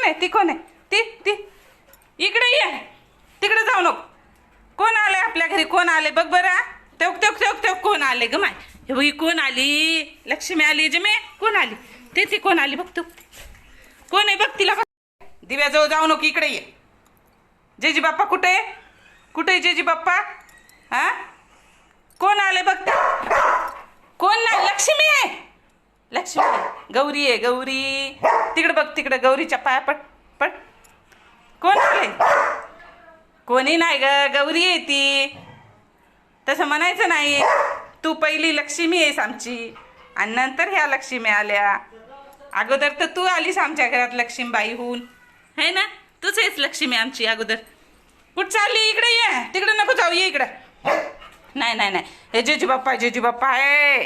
आहे ती कोण आहे ती ती इकडे ये तिकडे जाऊ नको कोण आलंय आपल्या घरी कोण आले बघ बरं तेव तेव तेव तेव कोण आले ग माय हे बघ कोण आली लक्ष्मी आली जमे कोण आली ते कोण आली बघ तू कोण आहे बघ तिला दिव्याजवळ जाऊ नको इकडे ये जेजी बाप्पा कुठे आहे जेजी बाप्पा हा कोण आले बघ कोण नाही लक्ष्मी आहे लक्ष्मी गौरी आहे गौरी तिकडे बघ तिकडे गौरीच्या पाया पट पट कोण आले कोणी नाही ग गौरी आहे ती तसं म्हणायचं नाही तू पहिली लक्ष्मी आहेस आमची आणि नंतर ह्या लक्ष्मी आल्या अगोदर तर तू आलीस आमच्या घरात लक्ष्मीबाई होऊन है ना तूच आहेस लक्ष्मी आमची अगोदर कुठं चालली इकडे ये तिकडे नको जाऊ ये इकडं नाही हे जेजू बाप्पा आहे